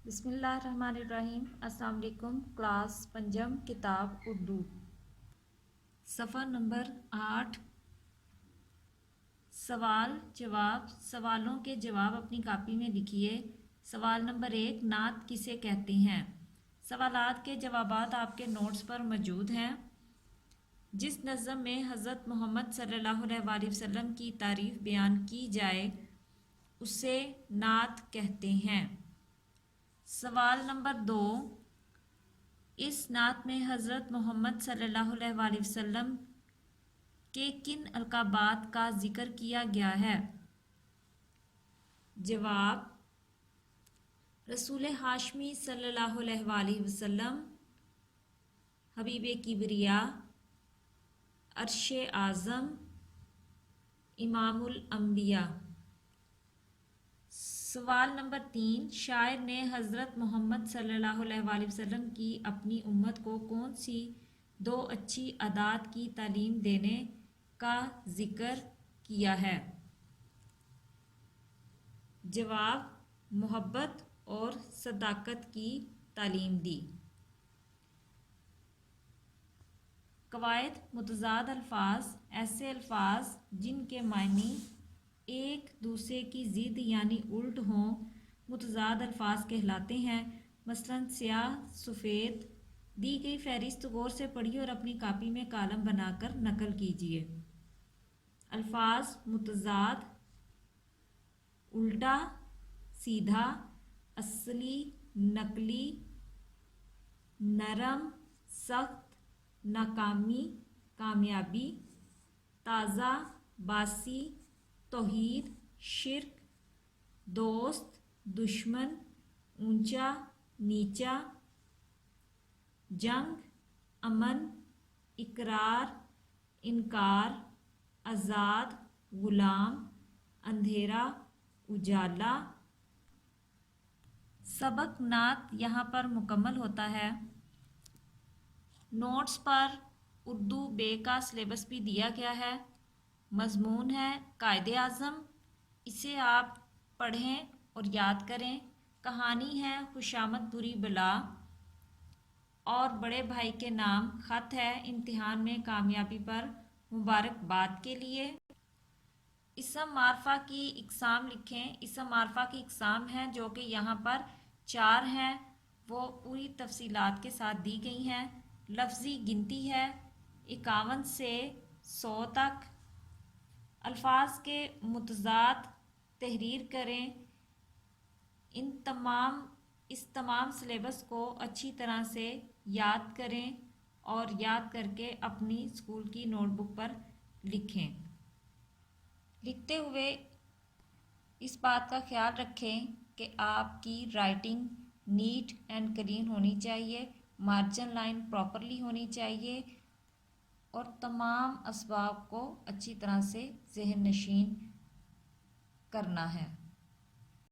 بسم اللہ الرحمن الرحیم۔ السلام علیکم۔ کلاس پنجم کتاب اردو، صفحہ نمبر 8۔ سوال جواب۔ سوالوں کے جواب اپنی کاپی میں لکھیے۔ سوال نمبر 1، نعت کسے کہتے ہیں؟ سوالات کے جوابات آپ کے نوٹس پر موجود ہیں۔ جس نظم میں حضرت محمد صلی اللہ علیہ وآلہ وسلم کی تعریف بیان کی جائے اسے نعت کہتے ہیں۔ سوال نمبر 2، اس نعت میں حضرت محمد صلی اللہ علیہ وآلہ وسلم کے کن القابات کا ذکر کیا گیا ہے؟ جواب: رسول ہاشمی صلی اللہ علیہ وآلہ وسلم، حبیب کبریا، عرش اعظم، امام الانبیاء۔ سوال نمبر 3، شاعر نے حضرت محمد صلی اللہ علیہ وآلہ وسلم کی اپنی امت کو کون سی 2 اچھی عادات کی تعلیم دینے کا ذکر کیا ہے؟ جواب: محبت اور صداقت کی تعلیم دی۔ قواعد: متضاد الفاظ ایسے الفاظ جن کے معنی ایک دوسرے کی ضد یعنی الٹ ہوں متضاد الفاظ کہلاتے ہیں۔ مثلاً سیاہ، سفید۔ دی گئی فہرست غور سے پڑھیے اور اپنی کاپی میں کالم بنا کر نقل کیجیے۔ الفاظ: متضاد، الٹا، سیدھا، اصلی، نقلی، نرم، سخت، ناکامی، کامیابی، تازہ، باسی، توحید، شرک، دوست، دشمن، اونچا، نیچا، جنگ، امن، اقرار، انکار، آزاد، غلام، اندھیرا، اجالا۔ سبق نعت یہاں پر مکمل ہوتا ہے۔ نوٹس پر اردو بے کا سلیبس بھی دیا گیا ہے۔ مضمون ہے قائد اعظم، اسے آپ پڑھیں اور یاد کریں۔ کہانی ہے خوشامد بری بلا، اور بڑے بھائی کے نام خط ہے امتحان میں کامیابی پر مبارکباد کے لیے۔ اسم معرفہ کی اقسام لکھیں۔ اسم معرفہ کی اقسام ہیں جو کہ یہاں پر 4 ہیں، وہ پوری تفصیلات کے ساتھ دی گئی ہیں۔ لفظی گنتی ہے 51 سے 100 تک۔ الفاظ کے متضاد تحریر کریں۔ اس تمام سلیبس کو اچھی طرح سے یاد کریں اور یاد کر کے اپنی اسکول کی نوٹ بک پر لکھیں۔ لکھتے ہوئے اس بات کا خیال رکھیں کہ آپ کی رائٹنگ نیٹ اینڈ کلین ہونی چاہیے، مارجن لائن پراپرلی ہونی چاہیے اور تمام اسباب کو اچھی طرح سے ذہن نشین کرنا ہے۔